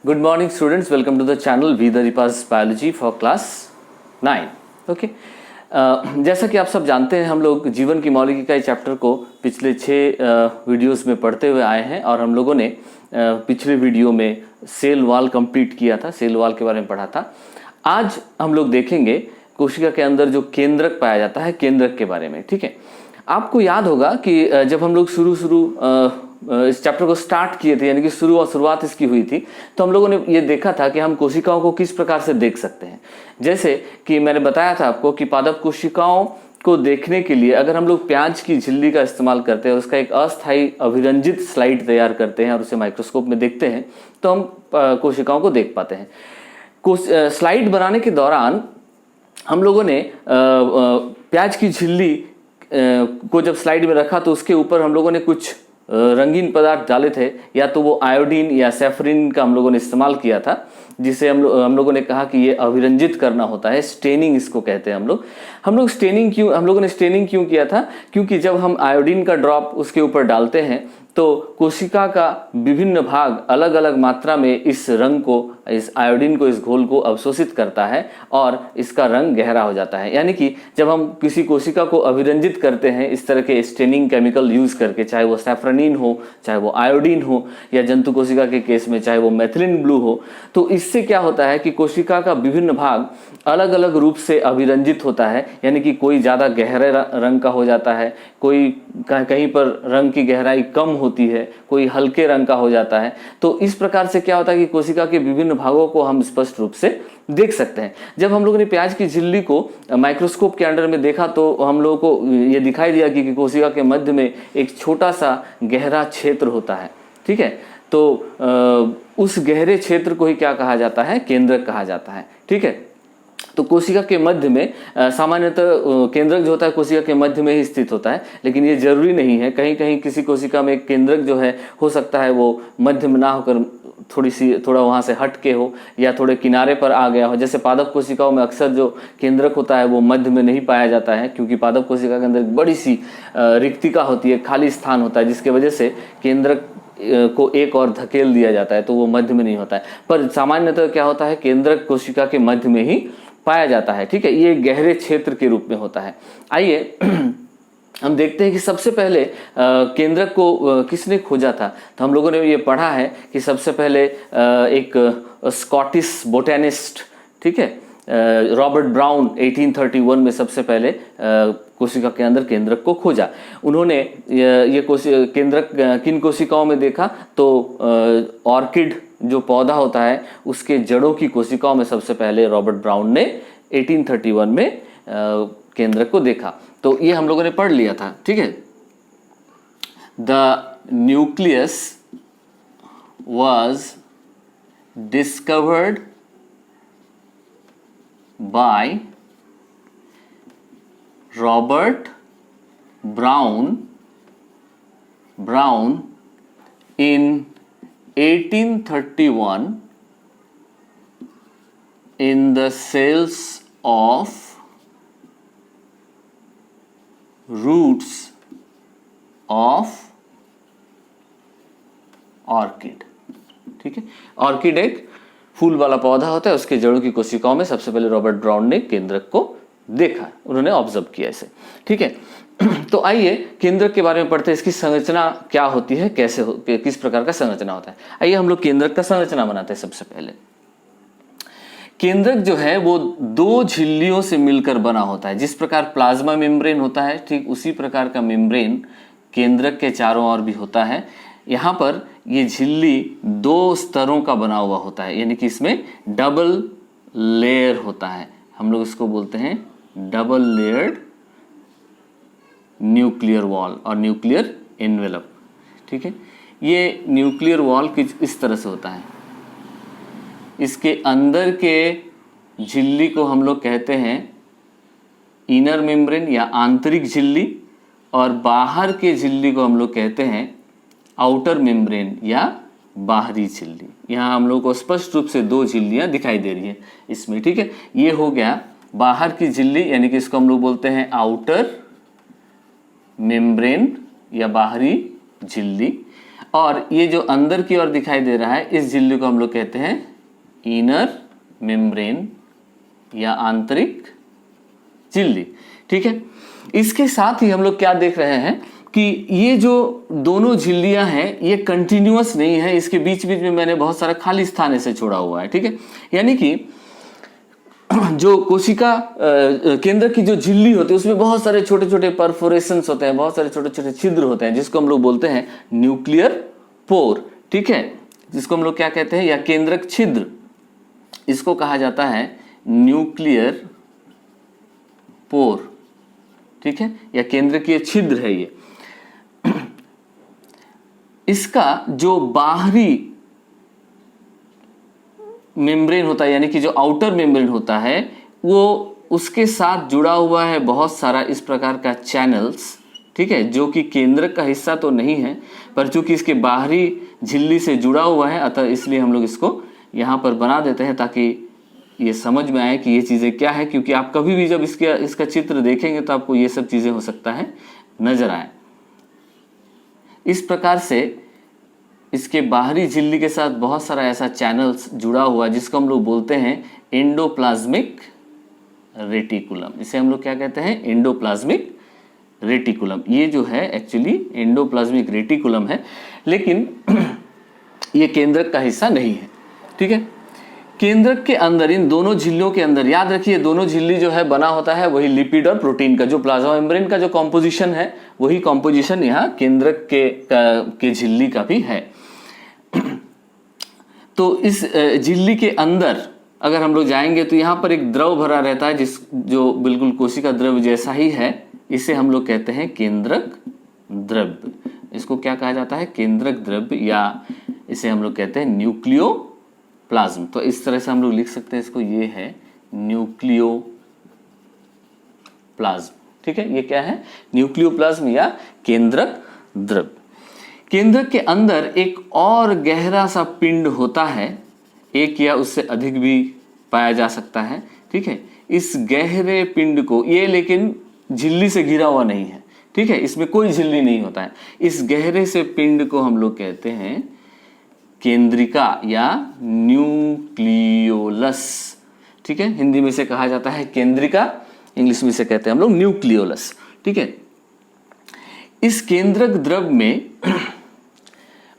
Good morning students, welcome to the channel V. Daripa's Biology for class 9. Okay. जैसा कि आप सब जानते हैं हम लोग जीवन की मौलिक इकाई चैप्टर को पिछले 6 वीडियोस में पढ़ते हुए आए हैं और हम लोगों ने पिछले वीडियो में सेल वॉल कंप्लीट किया था, सेल वॉल के बारे में पढ़ा था। आज हम लोग देखेंगे कोशिका के अंदर जो केंद्रक पाया जाता है, केंद्रक के बारे में। ठीक है, आपको याद होगा कि जब हम लोग शुरू इस चैप्टर को स्टार्ट किए थे, यानी कि शुरुआत इसकी हुई थी, तो हम लोगों ने ये देखा था कि हम कोशिकाओं को किस प्रकार से देख सकते हैं। जैसे कि मैंने बताया था आपको कि पादप कोशिकाओं को देखने के लिए अगर हम लोग प्याज की झिल्ली का इस्तेमाल करते हैं और उसका एक अस्थायी अभिरंजित स्लाइड तैयार करते हैं और उसे माइक्रोस्कोप में देखते हैं तो हम कोशिकाओं को देख पाते हैं। स्लाइड बनाने के दौरान हम लोगों ने प्याज की झिल्ली को जब स्लाइड में रखा तो उसके ऊपर हम लोगों ने कुछ रंगीन पदार्थ डाले थे, या तो वो आयोडीन या सैफरिन का हम लोगों ने इस्तेमाल किया था, जिसे हम लोगों ने कहा कि ये अभिरंजित करना होता है, स्टेनिंग इसको कहते हैं हम लोग। हम लोगों ने स्टेनिंग क्यों किया था? क्योंकि जब हम आयोडीन का ड्रॉप उसके ऊपर डालते हैं तो कोशिका का विभिन्न भाग अलग अलग मात्रा में इस रंग को, इस आयोडीन को, इस घोल को अवशोषित करता है और इसका रंग गहरा हो जाता है। यानी कि जब हम किसी कोशिका को अभिरंजित करते हैं इस तरह के स्टेनिंग केमिकल यूज करके, चाहे वो सैफ्रनिन हो, चाहे वो आयोडीन हो, या जंतु कोशिका के केस में चाहे वो मेथिलीन ब्लू हो, तो इससे क्या होता है कि कोशिका का विभिन्न भाग अलग अलग रूप से अभिरंजित होता है। यानी कि कोई ज़्यादा गहरे रंग का हो जाता है, कोई कहीं पर रंग की गहराई कम होती है, कोई हल्के रंग का हो जाता है। तो इस प्रकार से क्या होता है कि कोशिका के विभिन्न भागों को हम स्पष्ट रूप से देख सकते हैं। जब हम लोगों ने प्याज की झिल्ली को माइक्रोस्कोप के अंडर में देखा तो हम लोगों को ये दिखाई दिया कि कोशिका के मध्य में एक छोटा सा गहरा क्षेत्र होता है। ठीक है, तो उस गहरे क्षेत्र को ही क्या कहा जाता है? केंद्रक कहा जाता है। ठीक है, तो कोशिका के मध्य में सामान्यतः केंद्रक जो होता है कोशिका के मध्य में ही स्थित होता है, लेकिन ये जरूरी नहीं है। कहीं कहीं किसी कोशिका में केंद्रक जो है हो सकता है वो मध्य में ना होकर थोड़ा वहाँ से हट के हो या थोड़े किनारे पर आ गया हो। जैसे पादप कोशिकाओं में अक्सर जो केंद्रक होता है वो मध्य में नहीं पाया जाता है, क्योंकि पादप कोशिका के अंदर बड़ी सी रिक्तिका होती है, खाली स्थान होता है, जिसके वजह से केंद्रक को एक और धकेल दिया जाता है, तो वो मध्य में नहीं होता है। पर सामान्यतः क्या होता है, केंद्रक कोशिका के मध्य में ही पाया जाता है। ठीक है, ये गहरे क्षेत्र के रूप में होता है। आइए हम देखते हैं कि सबसे पहले केंद्रक को किसने खोजा था। तो हम लोगों ने ये पढ़ा है कि सबसे पहले एक स्कॉटिश बोटेनिस्ट, ठीक है, रॉबर्ट ब्राउन 1831 में सबसे पहले कोशिका के अंदर केंद्रक को खोजा। उन्होंने ये केंद्रक किन कोशिकाओं में देखा? तो ऑर्किड जो पौधा होता है उसके जड़ों की कोशिकाओं में सबसे पहले रॉबर्ट ब्राउन ने 1831 में केंद्रक को देखा। तो ये हम लोगों ने पढ़ लिया था। ठीक है, the nucleus was discovered by Robert brown in 1831 in the cells of roots of orchid. ठीक है, ऑर्किड एक फूल वाला पौधा होता है, उसके जड़ों की कोशिकाओं में सबसे पहले रॉबर्ट ब्राउन ने केंद्रक को देखा, उन्होंने ऑब्जर्व किया इसे। ठीक है, तो आइए केंद्रक के बारे में पढ़ते हैं, इसकी संरचना क्या होती है, किस प्रकार का संरचना होता है। आइए हम लोग केंद्रक का संरचना बनाते हैं। सबसे पहले केंद्रक जो है वो 2 झिल्लियों से मिलकर बना होता है। जिस प्रकार प्लाज्मा मेम्ब्रेन होता है, ठीक उसी प्रकार का मेम्ब्रेन केंद्रक के चारों ओर भी होता है। यहाँ पर ये झिल्ली 2 स्तरों का बना हुआ होता है, यानी कि इसमें डबल लेयर होता है। हम लोग इसको बोलते हैं डबल लेयर्ड न्यूक्लियर वॉल और न्यूक्लियर एनवेलप। ठीक है, ये न्यूक्लियर वॉल कुछ इस तरह से होता है। इसके अंदर के झिल्ली को हम लोग कहते हैं इनर मेम्ब्रेन या आंतरिक झिल्ली, और बाहर के झिल्ली को हम लोग कहते हैं आउटर मेम्ब्रेन या बाहरी झिल्ली। यहाँ हम लोग को स्पष्ट रूप से 2 झिल्लियाँ दिखाई दे रही है इसमें। ठीक है, ये हो गया बाहर की झिल्ली, यानी कि इसको हम लोग बोलते हैं आउटर मेम्ब्रेन या बाहरी झिल्ली। और ये जो अंदर की ओर दिखाई दे रहा है इस झिल्ली को हम लोग कहते हैं इनर मेम्ब्रेन या आंतरिक झिल्ली। ठीक है, इसके साथ ही हम लोग क्या देख रहे हैं कि ये जो दोनों झिल्लियां हैं ये कंटिन्यूअस नहीं है, इसके बीच बीच में मैंने बहुत सारा खाली स्थान ऐसे छोड़ा हुआ है। ठीक है, यानी कि जो कोशिका केंद्र की जो झिल्ली होती है उसमें बहुत सारे छोटे छोटे परफोरेशंस होते हैं, बहुत सारे छोटे छोटे छिद्र होते हैं, जिसको हम लोग बोलते हैं न्यूक्लियर पोर। ठीक है, जिसको हम लोग क्या कहते हैं, या केंद्रक छिद्र, इसको कहा जाता है न्यूक्लियर पोर। ठीक है, या केंद्रकीय छिद्र है ये। इसका जो बाहरी मेम्ब्रेन होता है, यानी कि जो आउटर मेम्ब्रेन होता है, वो उसके साथ जुड़ा हुआ है बहुत सारा इस प्रकार का चैनल्स। ठीक है, जो कि केंद्रक का हिस्सा तो नहीं है, पर चूंकि इसके बाहरी झिल्ली से जुड़ा हुआ है, अतः इसलिए हम लोग इसको यहाँ पर बना देते हैं ताकि ये समझ में आए कि ये चीज़ें क्या है। क्योंकि आप कभी भी जब इसका चित्र देखेंगे तो आपको ये सब चीज़ें हो सकता है नजर आए। इस प्रकार से इसके बाहरी झिल्ली के साथ बहुत सारा ऐसा चैनल्स जुड़ा हुआ जिसको हम लोग बोलते हैं एंडोप्लाज्मिक रेटिकुलम। इसे हम लोग क्या कहते हैं, एंडोप्लाज्मिक रेटिकुलम। ये जो है एक्चुअली एंडोप्लाज्मिक रेटिकुलम है, लेकिन ये केंद्रक का हिस्सा नहीं है। ठीक है, केंद्रक के अंदर, इन दोनों झिल्लियों के अंदर, याद रखिए दोनों झिल्ली जो है बना होता है वही लिपिड और प्रोटीन का। जो प्लाज्मा मेम्ब्रेन का जो कॉम्पोजिशन है वही कॉम्पोजिशन यहाँ केंद्रक के झिल्ली का भी है। तो इस झिल्ली के अंदर अगर हम लोग जाएंगे तो यहाँ पर एक द्रव भरा रहता है जो बिल्कुल कोशिका द्रव जैसा ही है। इसे हम लोग कहते हैं केंद्रक द्रव्य। इसको क्या कहा जाता है, केंद्रक द्रव्य, या इसे हम लोग कहते हैं न्यूक्लियोप्लाज्म। तो इस तरह से हम लोग लिख सकते हैं इसको, ये है न्यूक्लियोप्लाज्म। ठीक है, ये क्या है, न्यूक्लियोप्लाज्म या केंद्रक द्रव्य। केंद्रक के अंदर एक और गहरा सा पिंड होता है, एक या उससे अधिक भी पाया जा सकता है। ठीक है, इस गहरे पिंड को, ये लेकिन झिल्ली से घिरा हुआ नहीं है। ठीक है, इसमें कोई झिल्ली नहीं होता है। इस गहरे से पिंड को हम लोग कहते हैं केंद्रिका या न्यूक्लियोलस। ठीक है, हिंदी में से कहा जाता है केंद्रिका, इंग्लिश में से कहते हैं हम लोग न्यूक्लियोलस। ठीक है, इस केंद्रक द्रव्य में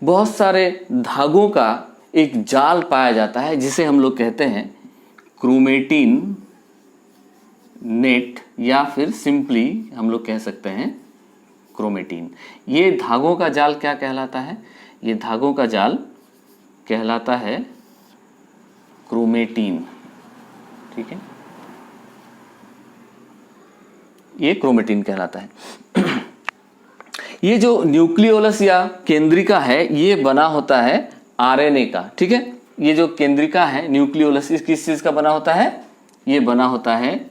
बहुत सारे धागों का एक जाल पाया जाता है जिसे हम लोग कहते हैं क्रोमेटिन नेट, या फिर सिंपली हम लोग कह सकते हैं क्रोमेटिन। ये धागों का जाल क्या कहलाता है, ये धागों का जाल कहलाता है क्रोमेटिन। ठीक है, ये क्रोमेटिन कहलाता है। ये जो न्यूक्लियोलस या केंद्रिका है ये बना होता है आरएनए का। ठीक है, ये जो केंद्रिका है न्यूक्लियोलस, इस किस चीज का बना होता है, ये बना होता है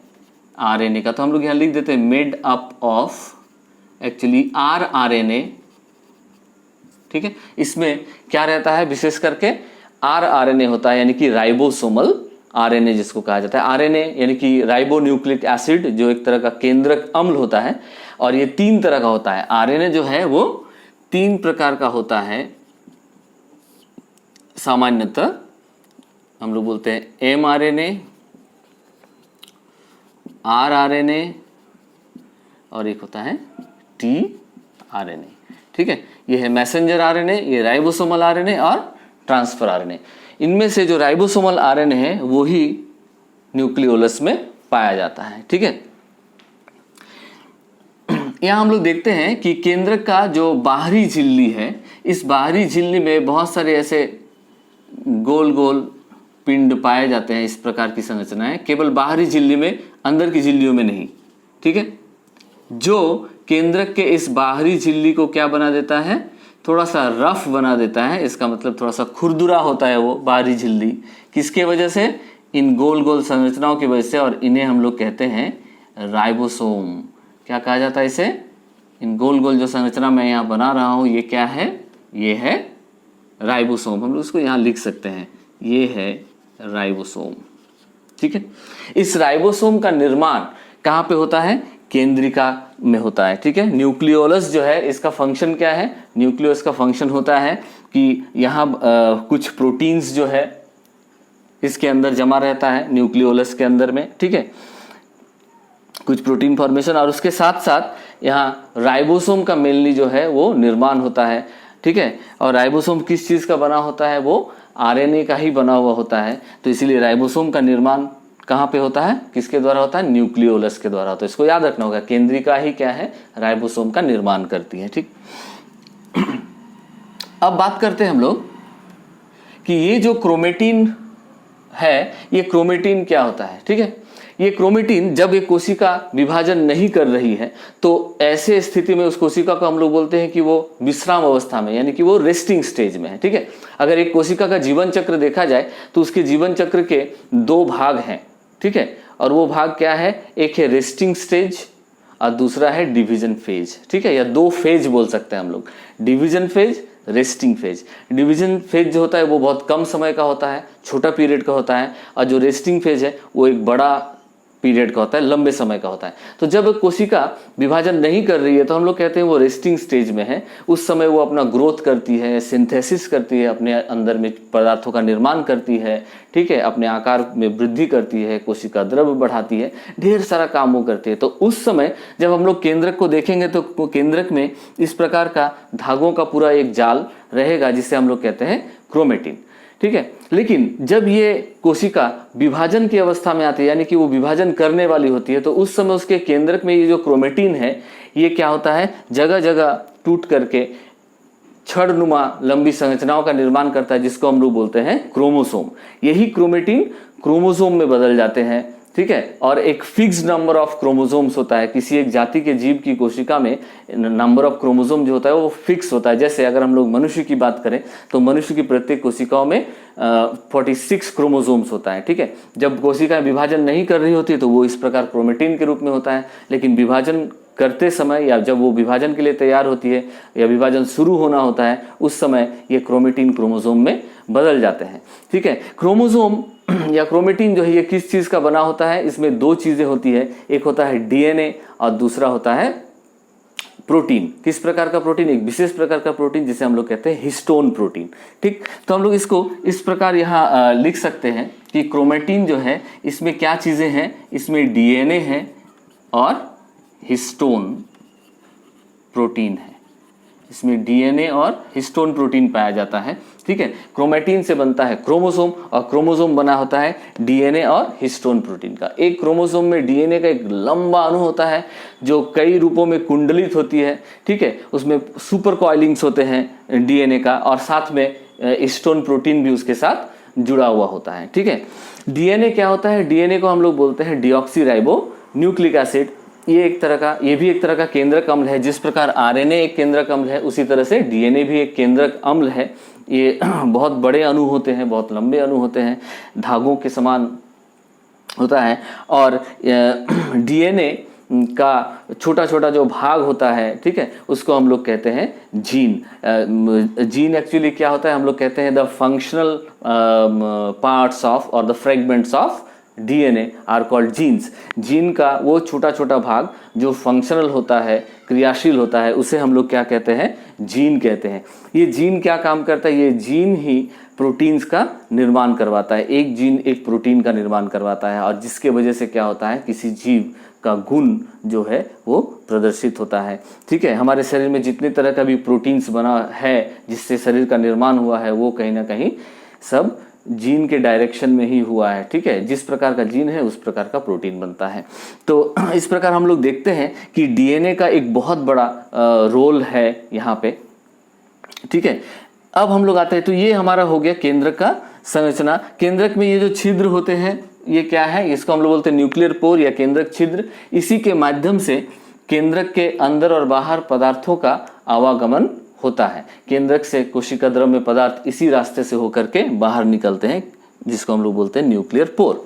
आरएनए का। तो हम लोग यहाँ लिख देते हैं made up of actually RNA. ठीक है, इसमें क्या रहता है, विशेष करके आरएनए होता है, यानी कि राइबोसोमल आरएनए जिसको कहा जाता है। आरएनए यानी कि राइबोन्यूक्लिक एसिड, जो एक तरह का केंद्रक अम्ल होता है, और ये 3 तरह का होता है। आरएनए जो है वो 3 प्रकार का होता है सामान्यतः। हम लोग बोलते हैं एमआरएनए, आरआरएनए, और एक होता है टीआरएनए। ठीक है, ये है मैसेंजर आरएनए, ये राइबोसोमल आरएनए और ट्रांसफर आरएनए। इनमें से जो राइबोसोमल आरएनए है वो ही न्यूक्लियोलस में पाया जाता है। ठीक है, यहाँ हम लोग देखते हैं कि केंद्रक का जो बाहरी झिल्ली है, इस बाहरी झिल्ली में बहुत सारे ऐसे गोल गोल पिंड पाए जाते हैं। इस प्रकार की संरचना है केवल बाहरी झिल्ली में, अंदर की झिल्लियों में नहीं। ठीक है, जो केंद्रक के इस बाहरी झिल्ली को क्या बना देता है, थोड़ा सा रफ बना देता है। इसका मतलब थोड़ा सा खुरदुरा होता है वो बाहरी झिल्ली, किसके वजह से, इन गोल गोल संरचनाओं की वजह से, और इन्हें हम लोग कहते हैं राइबोसोम। क्या कहा जाता है इसे, इन गोल गोल जो संरचना मैं यहाँ बना रहा हूँ ये क्या है, ये है राइबोसोम। हम लोग इसको यहाँ लिख सकते हैं, ये है राइबोसोम। ठीक है, इस राइबोसोम का निर्माण कहाँ पे होता है, केंद्रिका में होता है। ठीक है, न्यूक्लियोलस जो है इसका फंक्शन क्या है, न्यूक्लियस का फंक्शन होता है कि यहाँ कुछ प्रोटीन्स जो है इसके अंदर जमा रहता है न्यूक्लियोलस के अंदर में। ठीक है, कुछ प्रोटीन फॉर्मेशन, और उसके साथ साथ यहाँ राइबोसोम का मेनली जो है वो निर्माण होता है। ठीक है, और राइबोसोम किस चीज़ का बना होता है, वो आरएनए का ही बना हुआ होता है। तो इसीलिए राइबोसोम का निर्माण कहाँ पे होता है, किसके द्वारा होता है, न्यूक्लियोलस के द्वारा। तो इसको याद रखना होगा, केंद्रिका ही क्या है, राइबोसोम का निर्माण करती है। ठीक, अब बात करते हैं हम लोग कि ये जो क्रोमेटिन है, ये क्रोमेटिन क्या होता है। ठीक है, ये क्रोमेटिन जब एक कोशिका विभाजन नहीं कर रही है तो ऐसे स्थिति में उस कोशिका को हम लोग बोलते हैं कि वो विश्राम अवस्था में, यानी कि वो रेस्टिंग स्टेज में है। ठीक है, अगर एक कोशिका का जीवन चक्र देखा जाए तो उसके जीवन चक्र के 2 भाग हैं। ठीक है, और वो भाग क्या है, एक है रेस्टिंग स्टेज और दूसरा है डिवीजन फेज। ठीक है, या 2 फेज बोल सकते हैं हम लोग, division phase, resting phase. Division phase जो होता है वो बहुत कम समय का होता है, छोटा पीरियड का होता है, और जो रेस्टिंग फेज है वो एक बड़ा पीरियड का होता है, लंबे समय का होता है। तो जब कोशिका विभाजन नहीं कर रही है तो हम लोग कहते हैं वो रेस्टिंग स्टेज में है। उस समय वो अपना ग्रोथ करती है, सिंथेसिस करती है, अपने अंदर में पदार्थों का निर्माण करती है। ठीक है, अपने आकार में वृद्धि करती है, कोशिका द्रव्य बढ़ाती है, ढेर सारा काम वो करती है। तो उस समय जब हम लोग केंद्रक को देखेंगे तो केंद्रक में इस प्रकार का धागों का पूरा एक जाल रहेगा जिसे हम लोग कहते हैं क्रोमेटिन। ठीक है, लेकिन जब ये कोशिका विभाजन की अवस्था में आती है, यानी कि वो विभाजन करने वाली होती है, तो उस समय उसके केंद्रक में ये जो क्रोमेटिन है ये क्या होता है, जगह जगह टूट करके छड़नुमा लंबी संरचनाओं का निर्माण करता है, जिसको हम लोग बोलते हैं क्रोमोसोम। यही क्रोमेटिन क्रोमोसोम में बदल जाते हैं। ठीक है, और एक फिक्स्ड नंबर ऑफ क्रोमोसोम्स होता है। किसी एक जाति के जीव की कोशिका में नंबर ऑफ क्रोमोसोम जो होता है वो फिक्स होता है। जैसे अगर हम लोग मनुष्य की बात करें तो मनुष्य की प्रत्येक कोशिकाओं में 46 क्रोमोसोम्स होता है। ठीक है, जब कोशिका विभाजन नहीं कर रही होती तो वो इस प्रकार क्रोमेटिन के रूप में होता है, लेकिन विभाजन करते समय या जब वो विभाजन के लिए तैयार होती है या विभाजन शुरू होना होता है, उस समय ये क्रोमेटिन क्रोमोसोम में बदल जाते हैं। ठीक है, क्रोमोसोम या क्रोमेटिन जो है ये किस चीज़ का बना होता है, इसमें 2 चीज़ें होती है, एक होता है डीएनए और दूसरा होता है प्रोटीन। किस प्रकार का प्रोटीन, एक विशेष प्रकार का प्रोटीन जिसे हम लोग कहते हैं हिस्टोन प्रोटीन। ठीक, तो हम लोग इसको इस प्रकार यहाँ लिख सकते हैं कि क्रोमेटिन जो है इसमें क्या चीज़ें हैं, इसमें डीएनए है और हिस्टोन प्रोटीन है। इसमें डीएनए और हिस्टोन प्रोटीन पाया जाता है। ठीक है, क्रोमेटिन से बनता है क्रोमोसोम और क्रोमोसोम बना होता है डीएनए और हिस्टोन प्रोटीन का। एक क्रोमोसोम में डीएनए का एक लंबा अणु होता है जो कई रूपों में कुंडलित होती है। ठीक है, उसमें सुपर कॉइलिंग्स होते हैं डीएनए का, और साथ में हिस्टोन प्रोटीन भी उसके साथ जुड़ा हुआ होता है। ठीक है, डीएनए क्या होता है, डीएनए को हम लोग बोलते हैं डीऑक्सीराइबो न्यूक्लिक एसिड। ये भी एक तरह का केंद्रक अम्ल है। जिस प्रकार आरएनए एक केंद्रक अम्ल है, उसी तरह से डीएनए भी एक केंद्रक अम्ल है। ये बहुत बड़े अणु होते हैं, बहुत लंबे अणु होते हैं, धागों के समान होता है। और डीएनए का छोटा छोटा जो भाग होता है, ठीक है, उसको हम लोग कहते हैं जीन। जीन एक्चुअली क्या होता है, हम लोग कहते हैं द फंक्शनल पार्ट्स ऑफ और the fragments of DNA are called genes. Gene का वो छोटा छोटा भाग जो फंक्शनल होता है, क्रियाशील होता है, उसे हम लोग क्या कहते हैं, जीन कहते हैं। ये जीन क्या काम करता है, ये जीन ही प्रोटीन्स का निर्माण करवाता है। एक जीन एक प्रोटीन का निर्माण करवाता है, और जिसके वजह से क्या होता है, किसी जीव का गुण जो है वो प्रदर्शित होता है। ठीक है, हमारे शरीर में जितने तरह का भी प्रोटीन्स बना है, जिससे शरीर का निर्माण हुआ है, वो कहीं ना कहीं सब जीन के डायरेक्शन में ही हुआ है। ठीक है, जिस प्रकार का जीन है उस प्रकार का प्रोटीन बनता है। तो इस प्रकार हम लोग देखते हैं कि डीएनए का एक बहुत बड़ा रोल है यहाँ पे। ठीक है, अब हम लोग आते हैं, तो ये हमारा हो गया केंद्रक का संरचना। केंद्रक में ये जो छिद्र होते हैं ये क्या है, इसको हम लोग बोलते हैं न्यूक्लियर पोर या केंद्रक छिद्र। इसी के माध्यम से केंद्रक के अंदर और बाहर पदार्थों का आवागमन होता है। केंद्रक से कोशिका द्रव्य में पदार्थ इसी रास्ते से होकर के बाहर निकलते हैं, जिसको हम लोग बोलते हैं न्यूक्लियर पोर।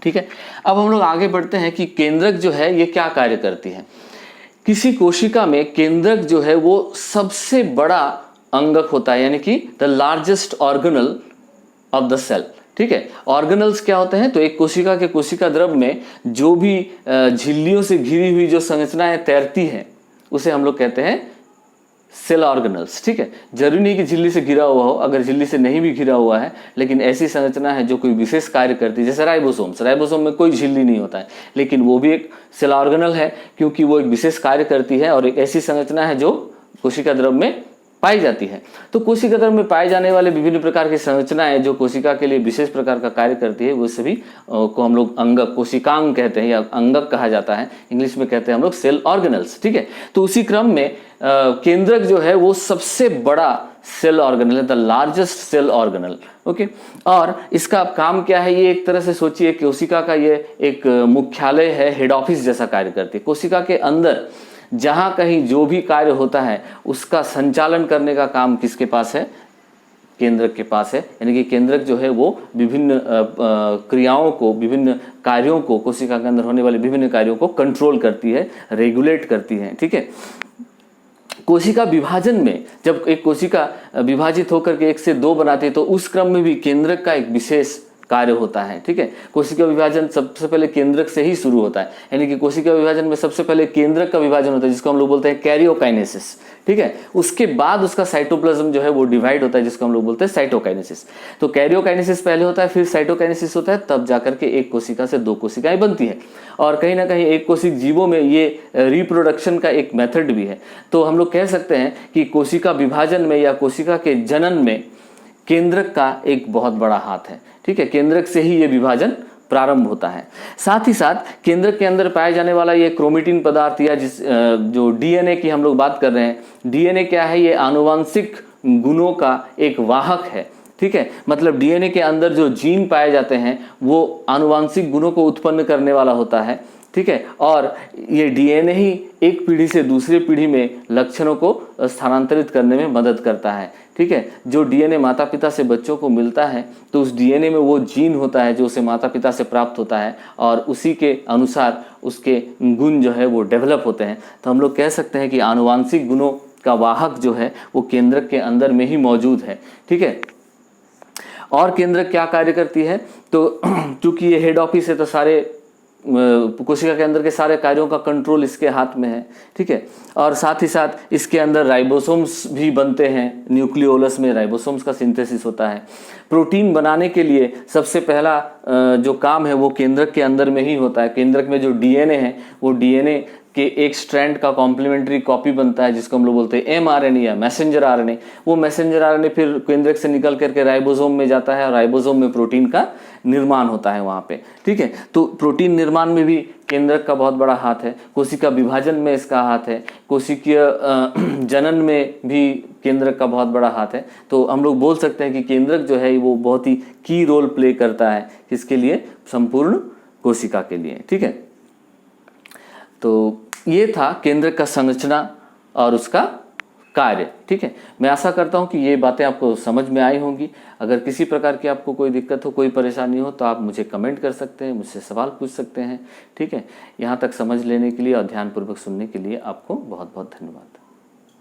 ठीक है, अब हम लोग आगे बढ़ते हैं कि केंद्रक जो है ये क्या कार्य करती है। किसी कोशिका में केंद्रक जो है वो सबसे बड़ा अंगक होता है, यानी कि the largest organelle of the cell. ठीक है, ऑर्गेनल्स क्या होते हैं? तो एक कोशिका के कोशिका द्रव में जो भी झिल्लियों से घिरी हुई जो संरचनाएं तैरती हैं उसे हम लोग कहते हैं सेल ऑर्गेनल्स। ठीक है, जरूरी नहीं कि झिल्ली से घिरा हुआ हो, अगर झिल्ली से नहीं भी घिरा हुआ है लेकिन ऐसी संरचना है जो कोई विशेष कार्य करती है, जैसे राइबोसोम्स। राइबोसोम में कोई झिल्ली नहीं होता है लेकिन वो भी एक सेल ऑर्गेनल है क्योंकि वो एक विशेष कार्य करती है और एक ऐसी संरचना है जो कोशिका द्रव में पाई जाती है। तो कोशिका द्रव में पाए जाने वाले विभिन्न प्रकार की संरचनाएं जो कोशिका के लिए विशेष प्रकार का कार्य करती है वो सभी को हम लोग अंगक, कोशिकांग कहते हैं या अंगक कहा जाता है, इंग्लिश में कहते हैं हम लोग सेल ऑर्गेनल्स। ठीक है, तो उसी क्रम में केंद्रक जो है वो सबसे बड़ा सेल ऑर्गेनल है, the largest cell organelle. Okay, और इसका काम क्या है? ये एक तरह से सोचिए कोशिका का ये एक मुख्यालय है, हेड ऑफिस जैसा कार्य करती है। कोशिका के अंदर जहां कहीं जो भी कार्य होता है उसका संचालन करने का काम किसके पास है? केंद्रक के पास है। यानी कि केंद्रक जो है वो विभिन्न क्रियाओं को, विभिन्न कार्यों को, कोशिका के अंदर होने वाले विभिन्न कार्यों को कंट्रोल करती है, रेगुलेट करती है। ठीक है, कोशिका विभाजन में जब एक कोशिका विभाजित होकर के 1 से 2 बनाती है तो उस क्रम में भी केंद्रक का एक विशेष कार्य होता है। ठीक है, कोशिका विभाजन सबसे पहले केंद्रक से ही शुरू होता है, यानी कि कोशिका विभाजन में सबसे पहले केंद्रक का विभाजन होता है जिसको हम लोग बोलते हैं कैरियोकाइनेसिस। ठीक है, उसके बाद उसका साइटोप्लाज्म जो है वो डिवाइड होता है जिसको हम लोग बोलते हैं साइटोकाइनेसिस। तो कैरियोकाइनेसिस पहले होता है, फिर साइटोकाइनेसिस होता है, तब जाकर के एक कोशिका से 2 कोशिकाएं बनती है। और कहीं ना कहीं एक कोशिक जीवों में ये रिप्रोडक्शन का एक मेथड भी है। तो हम लोग कह सकते हैं कि कोशिका विभाजन में या कोशिका के जनन में केंद्रक का एक बहुत बड़ा हाथ है। ठीक है, केंद्रक से ही ये विभाजन प्रारंभ होता है। साथ ही साथ केंद्रक के अंदर पाया जाने वाला ये क्रोमेटिन पदार्थ या जो डीएनए की हम लोग बात कर रहे हैं, डीएनए क्या है? ये आनुवांशिक गुणों का एक वाहक है। ठीक है, मतलब डीएनए के अंदर जो जीन पाए जाते हैं वो आनुवांशिक गुणों को उत्पन्न करने वाला होता है। ठीक है, और ये डीएनए ही एक पीढ़ी से दूसरे पीढ़ी में लक्षणों को स्थानांतरित करने में मदद करता है। ठीक है, जो डीएनए माता पिता से बच्चों को मिलता है तो उस डीएनए में वो जीन होता है जो उसे माता पिता से प्राप्त होता है और उसी के अनुसार उसके गुण जो है वो डेवलप होते हैं। तो हम लोग कह सकते हैं कि आनुवांशिक गुणों का वाहक जो है वो केंद्रक के अंदर में ही मौजूद है। ठीक है, और केंद्रक क्या कार्य करती है? तो चूंकि ये हेड ऑफिस है तो सारे कोशिका के अंदर के सारे कार्यों का कंट्रोल इसके हाथ में है। ठीक है, और साथ ही साथ इसके अंदर राइबोसोम्स भी बनते हैं, न्यूक्लियोलस में राइबोसोम्स का सिंथेसिस होता है। प्रोटीन बनाने के लिए सबसे पहला जो काम है वो केंद्रक के अंदर में ही होता है। केंद्रक में जो डीएनए है वो डीएनए के एक स्ट्रैंड का कॉम्प्लीमेंट्री कॉपी बनता है जिसको हम लोग बोलते हैं एमआरएनए या मैसेंजर आरएनए। वो मैसेंजर आरएनए फिर केंद्रक से निकल करके राइबोसोम में जाता है और राइबोसोम में प्रोटीन का निर्माण होता है वहाँ पे। ठीक है, तो प्रोटीन निर्माण में भी केंद्रक का बहुत बड़ा हाथ है। कोशिका विभाजन में इसका हाथ है। कोशिकीय जनन में भी केंद्रक का बहुत बड़ा हाथ है। तो हम लोग बोल सकते हैं कि केंद्रक जो है वो बहुत ही की रोल प्ले करता है किसके लिए? संपूर्ण कोशिका के लिए। ठीक है, तो ये था केंद्रक का संरचना और उसका कार्य। ठीक है, मैं आशा करता हूं कि ये बातें आपको समझ में आई होंगी। अगर किसी प्रकार की आपको कोई दिक्कत हो, कोई परेशानी हो तो आप मुझे कमेंट कर सकते हैं, मुझसे सवाल पूछ सकते हैं। ठीक है, यहाँ तक समझ लेने के लिए और ध्यानपूर्वक सुनने के लिए आपको बहुत बहुत धन्यवाद।